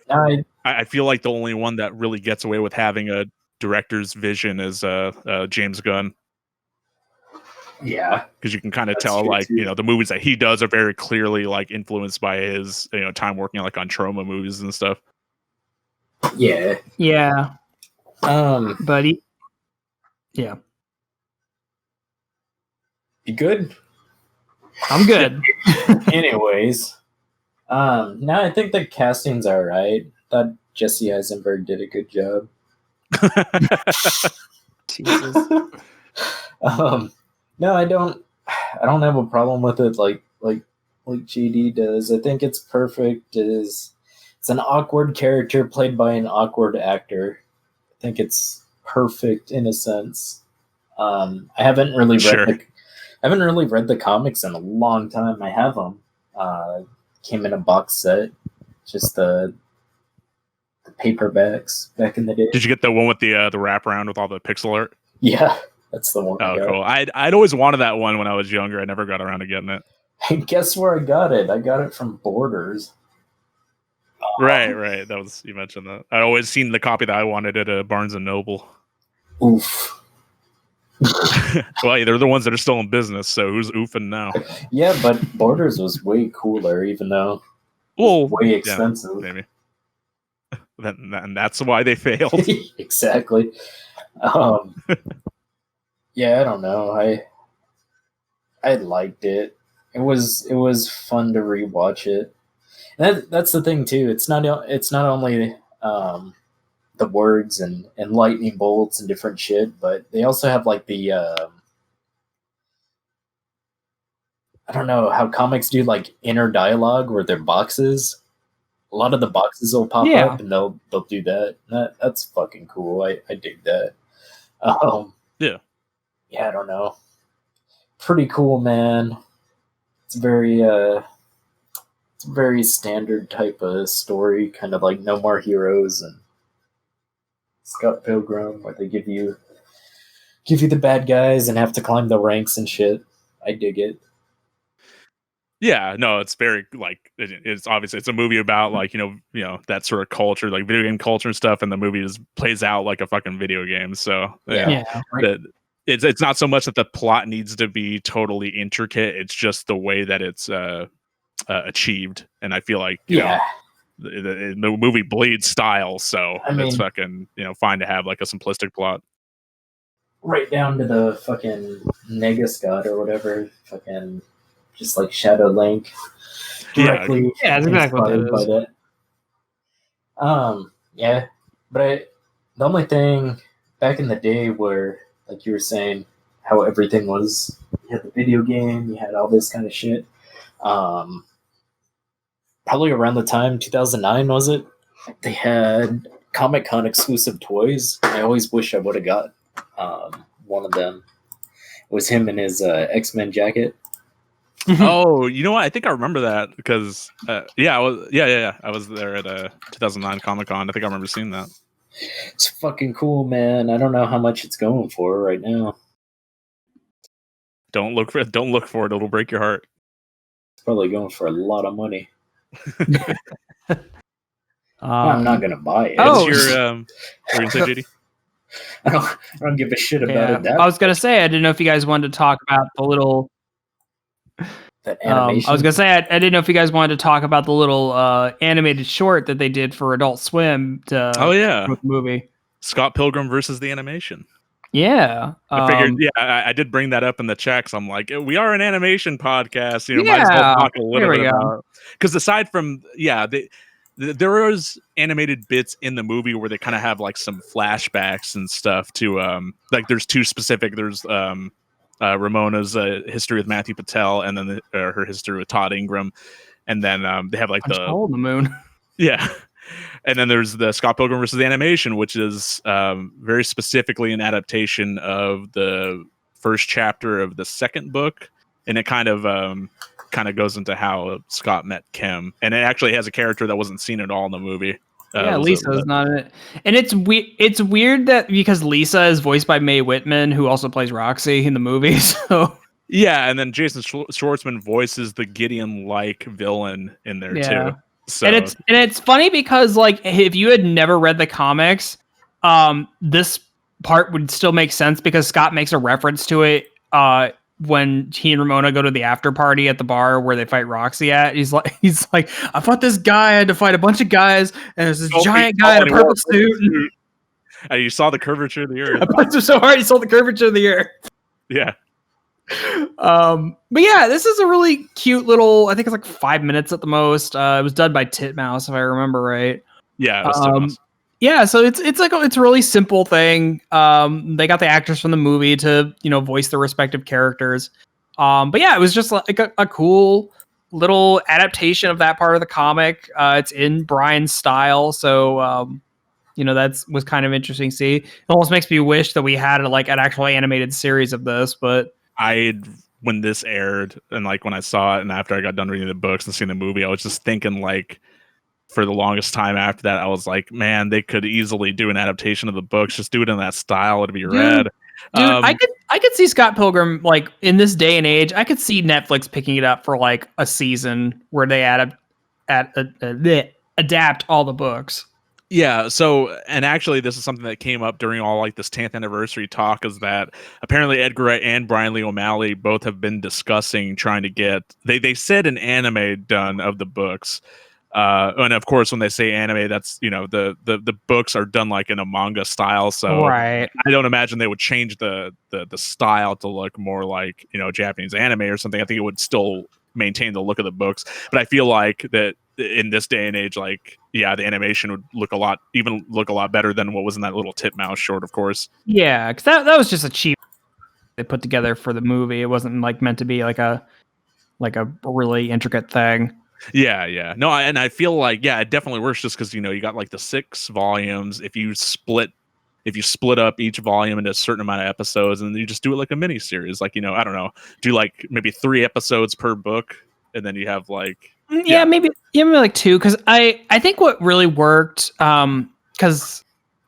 I feel like the only one that really gets away with having a director's vision is James Gunn. Yeah, because you can kind of tell, like, you know, the movies that he does are very clearly like influenced by his, you know, time working like on trauma movies and stuff. Yeah. But yeah. You good? I'm good. Anyways, now I think the casting's all right. Thought Jesse Eisenberg did a good job. Jesus. No, I don't have a problem with it. Like GD does. I think it's perfect. It's an awkward character played by an awkward actor. I think it's perfect in a sense. I haven't really read the comics in a long time. I have them. Came in a box set. Just the paperbacks back in the day. Did you get the one with the wraparound with all the pixel art? Yeah, that's the one. Oh, cool. I'd always wanted that one when I was younger. I never got around to getting it. And guess where I got it? I got it from Borders. Right. That was, you mentioned that. I'd always seen the copy that I wanted at Barnes and Noble. Oof. Well, they're the ones that are still in business, so who's oofing now? Yeah, but Borders was way cooler, even though way expensive. Yeah, maybe. And that's why they failed. Exactly. Yeah, I don't know. I liked it. It was fun to rewatch it. That's the thing too. It's not only the words and lightning bolts and different shit, but they also have like the I don't know how comics do like inner dialogue where they're boxes. A lot of the boxes will pop Yeah. up and they'll do that. That's fucking cool. I dig that. Yeah. Yeah, I don't know. Pretty cool, man. It's very standard type of story, kind of like No More Heroes and Scott Pilgrim, where they give you the bad guys and have to climb the ranks and shit. I dig it. Yeah, no, it's very like it's obviously it's a movie about like you know that sort of culture, like video game culture and stuff, and the movie just plays out like a fucking video game. So Yeah. that it's not so much that the plot needs to be totally intricate; it's just the way that it's achieved. And I feel like you know, the movie bleeds style, so I mean- it's fucking fine to have like a simplistic plot. Right down to the fucking Negascott or whatever, fucking just like Shadow Link directly. Yeah, that's exactly what that inspired by is. that. Yeah, but the only thing back in the day where, like you were saying, how everything was, you had the video game, you had all this kind of shit. Probably around the time 2009 was it? They had Comic-Con exclusive toys. I always wish I would have got one of them. It was him in his X-Men jacket. Oh, you know what? I think I remember that because I was there at 2009 Comic-Con. I think I remember seeing that. It's fucking cool, man. I don't know how much it's going for right now. Don't look for it. It'll break your heart. It's probably going for a lot of money. I'm not gonna buy it. Oh, What's your what were you gonna say, JD? I don't give a shit about it. I was gonna say I didn't know if you guys wanted to talk about the little. That animation. I was gonna say I didn't know if you guys wanted to talk about the little animated short that they did for Adult Swim to promote the movie. Scott Pilgrim versus the animation. Yeah, I figured. I did bring that up in the checks. I'm like, we are an animation podcast. Might as well talk a little bit about. Because aside from there was animated bits in the movie where they kind of have like some flashbacks and stuff to like there's two specific. There's Ramona's history with Matthew Patel, and then her history with Todd Ingram, and then they have like the hole in the moon. Yeah, and then there's the Scott Pilgrim versus the animation, which is very specifically an adaptation of the first chapter of the second book, and it kind of goes into how Scott met Kim, and it actually has a character that wasn't seen at all in the movie. Lisa's not in it, and it's weird that because Lisa is voiced by Mae Whitman, who also plays Roxy in the movie. So yeah, and then Jason Schwartzman voices the Gideon-like villain in there too. So and it's funny because like if you had never read the comics, this part would still make sense because Scott makes a reference to it when he and Ramona go to the after party at the bar where they fight Roxy at. He's like, I fought this guy. I had to fight a bunch of guys, and there's this giant guy in a purple suit. You saw the curvature of the earth. I punched him so hard he saw the curvature of the earth. Yeah. But yeah, this is a really cute little. I think it's like 5 minutes at the most. It was done by Titmouse, if I remember right. Yeah, it was Titmouse. Yeah, so it's a really simple thing. They got the actors from the movie to voice their respective characters. But yeah, it was just like a cool little adaptation of that part of the comic. It's in Brian's style, so that was kind of interesting to see. It almost makes me wish that we had like an actual animated series of this. But when this aired and like when I saw it and after I got done reading the books and seeing the movie, I was just thinking like. For the longest time after that, I was like, man, they could easily do an adaptation of the books. Just do it in that style. It'd be rad. Dude, I could see Scott Pilgrim, like, in this day and age, I could see Netflix picking it up for, like, a season where they adapt all the books. Yeah, so, and actually, this is something that came up during all, like, this 10th anniversary talk, is that apparently Edgar Wright and Brian Lee O'Malley both have been discussing trying to get, they said an anime done of the books. And of course, when they say anime, that's the books are done like in a manga style. So right. I don't imagine they would change the style to look more like Japanese anime or something. I think it would still maintain the look of the books. But I feel like that in this day and age, like, yeah, the animation would look a lot better than what was in that little titmouse short, of course. Yeah, because that was just a cheap they put together for the movie. It wasn't like meant to be like a really intricate thing. Yeah. No, and I feel like, yeah, it definitely works just because, you got like the 6 volumes. If you split up each volume into a certain amount of episodes, and you just do it like a mini series, like, I don't know, do like maybe 3 episodes per book, and then you have like maybe like 2, because I think what really worked, because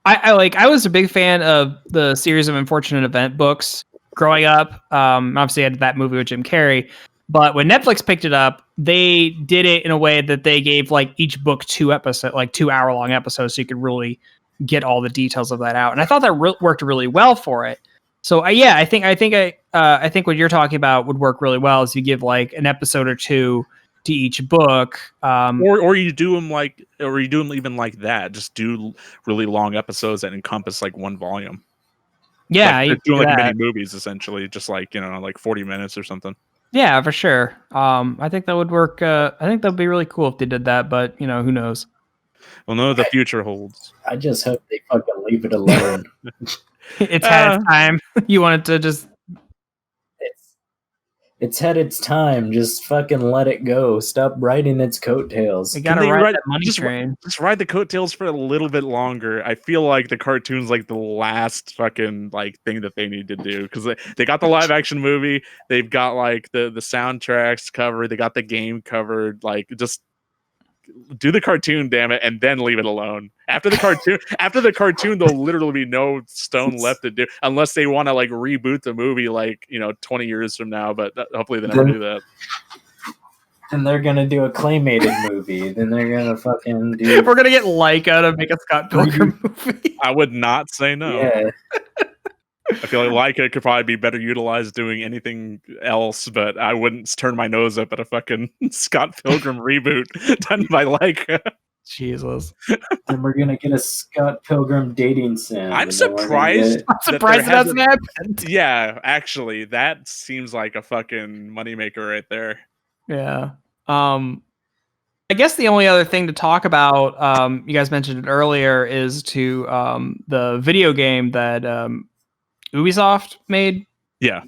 I was a big fan of the series of Unfortunate Event books growing up. Obviously I had that movie with Jim Carrey, but when Netflix picked it up, they did it in a way that they gave like each book 2 episodes, like 2-hour-long episodes, so you could really get all the details of that out. And I thought that worked really well for it. So I think what you're talking about would work really well, is you give like an episode or 2 to each book, or you do them even like that. Just do really long episodes that encompass like one volume. Yeah, like, you doing do like that. mini movies essentially, just like like 40 minutes or something. Yeah, for sure. I think that would work. I think that'd be really cool if they did that, but who knows? Well, no, the future holds. I just hope they fucking leave it alone. It's had its time. You want it to just. It's had its time. Just fucking let it go. Stop riding its coattails. You gotta ride that money train. Just ride the coattails for a little bit longer. I feel like the cartoon's like the last fucking like thing that they need to do, because they got the live action movie, they've got like the soundtracks covered, they got the game covered. Like, just do the cartoon, damn it, and then leave it alone. After the cartoon, there'll literally be no stone left to do, unless they want to like reboot the movie like 20 years from now. But hopefully they never do that. Then they're gonna do a claymated movie. Then they're gonna fucking do. We're gonna get Leica to make a Scott Pilgrim movie. I would not say no. Yeah. I feel like Leica could probably be better utilized doing anything else, but I wouldn't turn my nose up at a fucking Scott Pilgrim reboot done by Leica. Jesus. Then we're gonna get a Scott Pilgrim dating sim. I'm surprised. I'm surprised that hasn't happened. Yeah, actually, that seems like a fucking moneymaker right there. Yeah. I guess the only other thing to talk about, you guys mentioned it earlier, is to the video game that Ubisoft made. Yeah.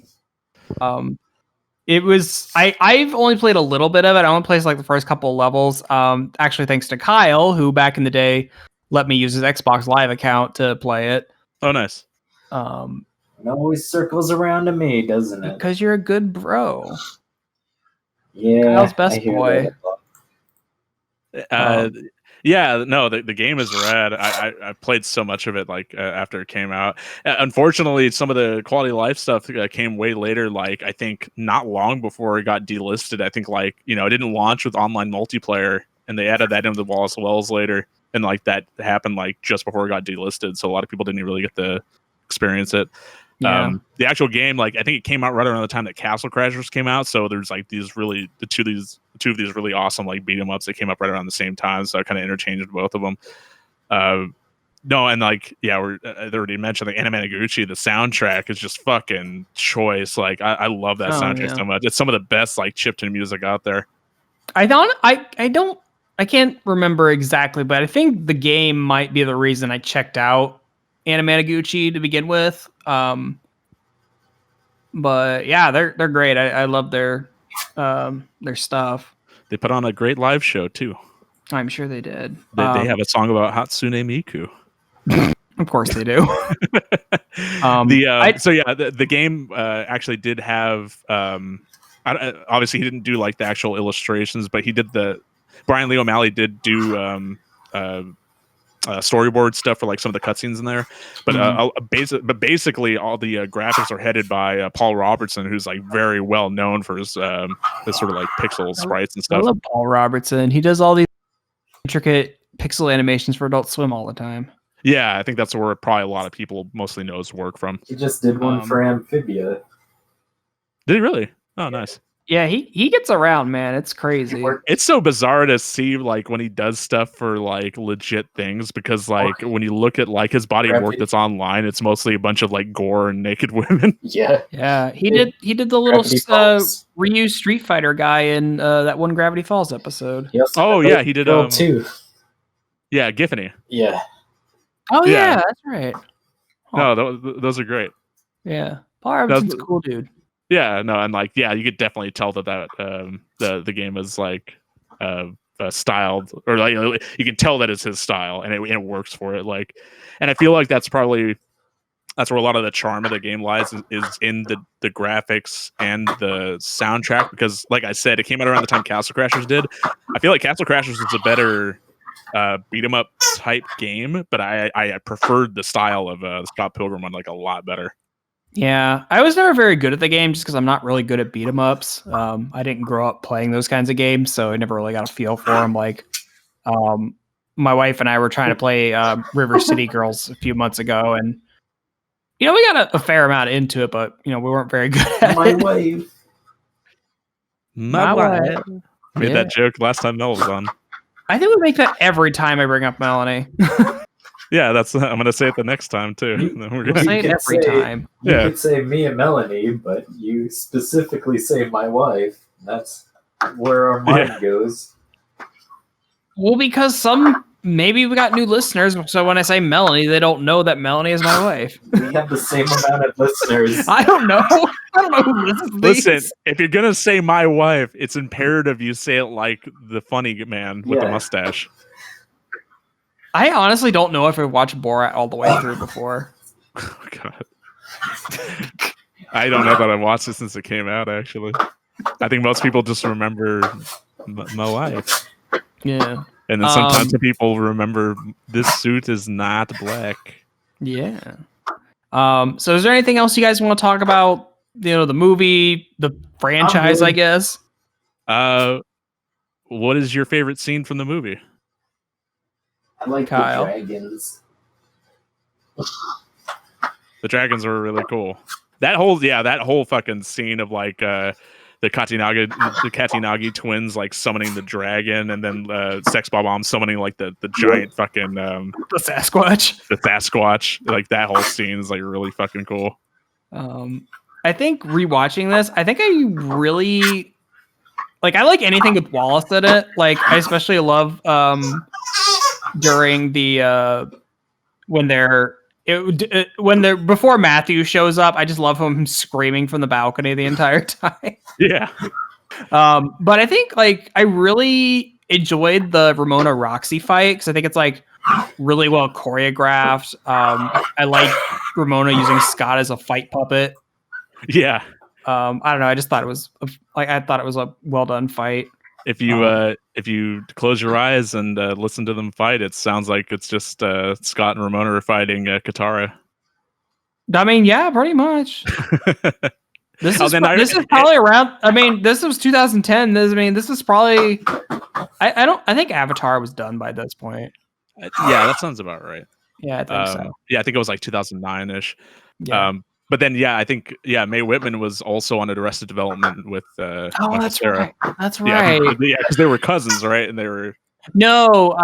It was I've only played a little bit of it. I only played like the first couple of levels. Actually, thanks to Kyle, who back in the day let me use his Xbox Live account to play it. Oh, nice. It always circles around to me, doesn't it? Because you're a good bro. Yeah. Kyle's best boy. Yeah, no, the game is rad. I played so much of it like after it came out. Unfortunately, some of the quality of life stuff came way later. Like, I think not long before it got delisted. I think like it didn't launch with online multiplayer, and they added that into the Wallace Wells later, and like that happened like just before it got delisted. So a lot of people didn't really get to experience it. Yeah. The actual game, like, I think it came out right around the time that Castle Crashers came out. So there's like two of these really awesome like beat 'em ups that came up right around the same time. So I kind of interchanged both of them. No, and like, yeah, I already mentioned like Anamanaguchi. The soundtrack is just fucking choice. Like, I love that soundtrack so much. It's some of the best like chiptune music out there. I can't remember exactly, but I think the game might be the reason I checked out Anamanaguchi to begin with. But yeah, they're great. I love their stuff. They put on a great live show too. I'm sure they did. They have a song about Hatsune Miku. Of course they do. The game actually did have. Obviously, he didn't do like the actual illustrations, but he did Brian Lee O'Malley did do storyboard stuff for like some of the cutscenes in there, but basically all the graphics are headed by Paul Robertson, who's like very well known for his sort of like pixel sprites and stuff. I love Paul Robertson. He does all these intricate pixel animations for Adult Swim all the time. Yeah, I think that's where probably a lot of people mostly know his work from. He just did one for Amphibia. Did he really? Oh, nice. Yeah, he gets around, man. It's crazy. It's so bizarre to see like when he does stuff for like legit things, because like when you look at like his body of work that's online, it's mostly a bunch of like gore and naked women. Yeah. Yeah, he did the little Gravity Falls. Ryu Street Fighter guy in that one Gravity Falls episode. He also Oh did yeah, those he did girl too. Yeah, Giffany. Yeah. Oh Yeah. yeah, that's right. No, those are great. Yeah, Paul Robinson's a cool dude. Yeah, no, and like yeah, you could definitely tell that the game is like styled, or like you can tell that it's his style, and it works for it. Like, and I feel like that's where a lot of the charm of the game lies, is in the graphics and the soundtrack, because like I said, it came out around the time Castle Crashers did. I feel like Castle Crashers was a better beat 'em up type game, but I preferred the style of the Scott Pilgrim one like a lot better. Yeah, I was never very good at the game just because I'm not really good at beat 'em ups. I didn't grow up playing those kinds of games, so I never really got a feel for them. Like, my wife and I were trying to play River City Girls a few months ago, and we got a fair amount into it, but we weren't very good at My it. wife. My wife. Made that joke last time Mel was on. I think we make that every time I bring up Melanie. Yeah, I'm gonna say it the next time too. We'll say it every time. You could say me and Melanie, but you specifically say my wife. That's where our mind goes. Well, because maybe we got new listeners, so when I say Melanie, they don't know that Melanie is my wife. We have the same amount of listeners. I don't know. I don't know who listens to these. Listen, if you're gonna say my wife, it's imperative you say it like the funny man with the mustache. I honestly don't know if I've watched Borat all the way through before. Oh, God. I don't know that I've watched it since it came out, actually. I think most people just remember my wife. Yeah. And then sometimes people remember this suit is not black. Yeah. So is there anything else you guys want to talk about? The movie, the franchise, I guess? What is your favorite scene from the movie? I like Kyle. the dragons. The dragons are really cool. That whole fucking scene of like the Katinagi twins like summoning the dragon, and then Sex Bob-omb summoning like the giant fucking The Sasquatch. The Sasquatch. Like that whole scene is like really fucking cool. I think rewatching this, I think I really I like anything with Wallace in it. Like I especially love during the when they're before Matthew shows up, I just love him screaming from the balcony the entire time. Yeah. But I think I really enjoyed the Ramona Roxy fight because I think it's really well choreographed. I like Ramona using Scott as a fight puppet. Yeah. I don't know. I just thought it was a well done fight. If you close your eyes and listen to them fight, it sounds like it's just Scott and Ramona are fighting Katara. I mean, yeah, pretty much. This is probably around. I mean, this was 2010. This is probably. I think Avatar was done by this point. Yeah, that sounds about right. Yeah, I think so. Yeah, I think it was 2009-ish. Yeah. But then, yeah, I think Mae Whitman was also on Arrested Development with. That's Sarah. right. That's right. Yeah, because they were cousins, right? And they were. No.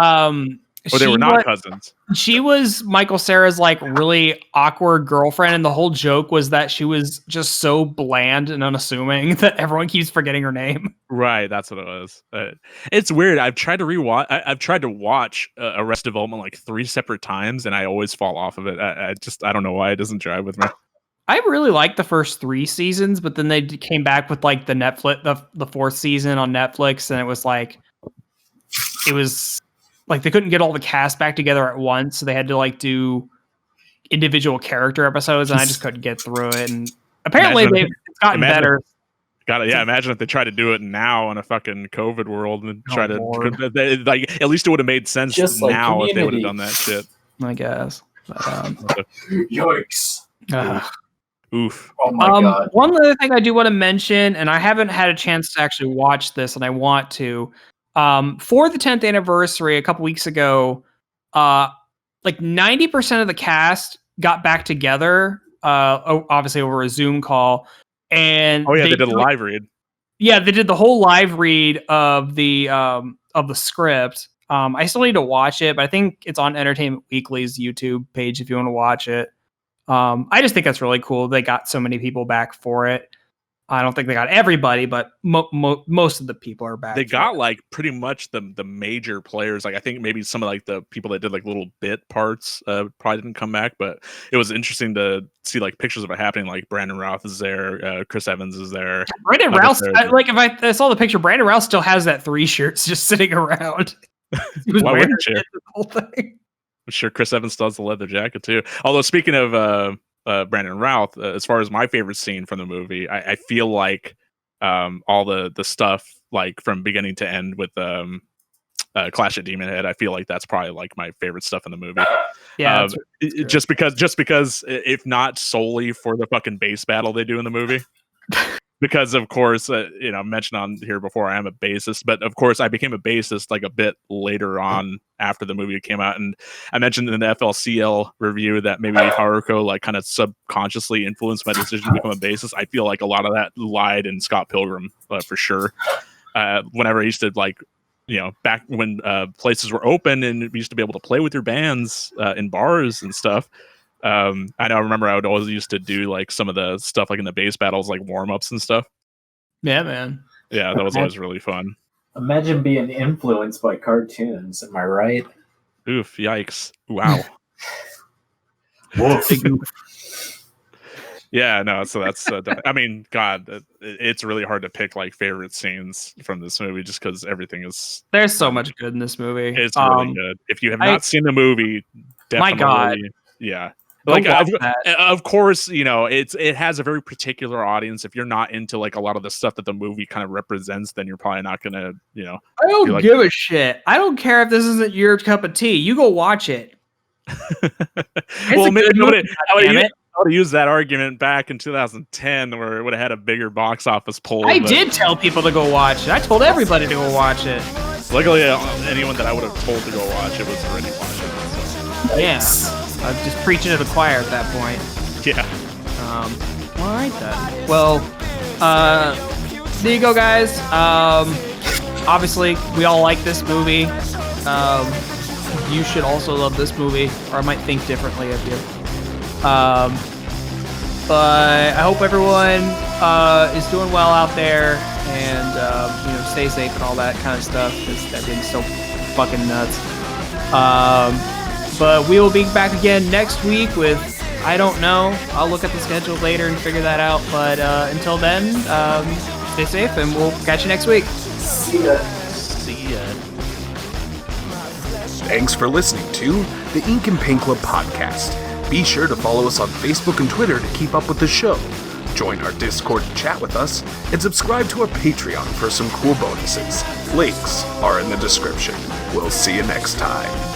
Or they were not cousins. She was Michael Cera's really awkward girlfriend, and the whole joke was that she was just so bland and unassuming that everyone keeps forgetting her name. Right, that's what it was. It's weird. I've tried to rewatch. I've tried to watch Arrested Development 3 separate times, and I always fall off of it. I don't know why it doesn't jive with me. I really liked the first 3 seasons, but then they came back with the Netflix, the 4th season on Netflix, and it was they couldn't get all the cast back together at once, so they had to do individual character episodes, and I just couldn't get through it. And apparently they've gotten better. Imagine if they tried to do it now in a fucking COVID world and at least it would have made sense just now if they would have done that shit. I guess. But, Yikes. Oof. Oh my God. One other thing I do want to mention, and I haven't had a chance to actually watch this, and I want to. For the 10th anniversary a couple weeks ago, 90% of the cast got back together, obviously over a Zoom call, and they did a live read. Yeah, they did the whole live read of the script. I still need to watch it, but I think it's on Entertainment Weekly's YouTube page if you want to watch it. I just think that's really cool. They got so many people back for it. I don't think they got everybody, but most of the people are back. They got like pretty much the major players. Like I think maybe some of like the people that did like little bit parts probably didn't come back, but it was interesting to see like pictures of it happening. Like Brandon Routh is there, Chris Evans is there. Brandon Routh, like if I saw the picture, Brandon Routh still has that 3 shirts just sitting around. He was wearing the whole thing. I'm sure Chris Evans still has the leather jacket too. Although speaking of Brandon Routh, as far as my favorite scene from the movie, I feel like all the stuff like from beginning to end with Clash at Demon Head, I feel like that's probably like my favorite stuff in the movie. Yeah, just because if not solely for the fucking bass battle they do in the movie. Because of course, I mentioned on here before I am a bassist, but of course I became a bassist like a bit later on after the movie came out, and I mentioned in the FLCL review that maybe Haruko like kind of subconsciously influenced my decision to become a bassist. I feel like a lot of that lied in Scott Pilgrim for sure. Whenever I used to like, back when places were open and we used to be able to play with your bands in bars and stuff. I remember I would always used to do like some of the stuff like in the bass battles, like warm-ups and stuff. Yeah, man. Yeah, that was always really fun. Imagine being influenced by cartoons. Am I right? Oof! Yikes! Wow. Yeah, no. So that's. I mean, God, it's really hard to pick like favorite scenes from this movie just because everything is. There's so much good in this movie. It's really good. If you have not seen the movie, definitely. My God. Yeah. Like of course, it has a very particular audience. If you're not into like a lot of the stuff that the movie kind of represents, then you're probably not gonna, I don't give a shit. I don't care if this isn't your cup of tea. You go watch it. Well, maybe I would have used that argument back in 2010, where it would have had a bigger box office pull. I did tell people to go watch it. I told everybody to go watch it. Luckily, anyone that I would have told to go watch it was already watching it. So. Yeah. I'm just preaching to the choir at that point. Yeah. All right then. Well, there you go, guys. Obviously, we all like this movie. You should also love this movie, or I might think differently of you. But I hope everyone is doing well out there, and stay safe and all that kind of stuff, because everything's so fucking nuts. But we will be back again next week with, I don't know. I'll look at the schedule later and figure that out. But until then, stay safe, and we'll catch you next week. See ya. Thanks for listening to the Ink and Paint Club podcast. Be sure to follow us on Facebook and Twitter to keep up with the show. Join our Discord to chat with us, and subscribe to our Patreon for some cool bonuses. Links are in the description. We'll see you next time.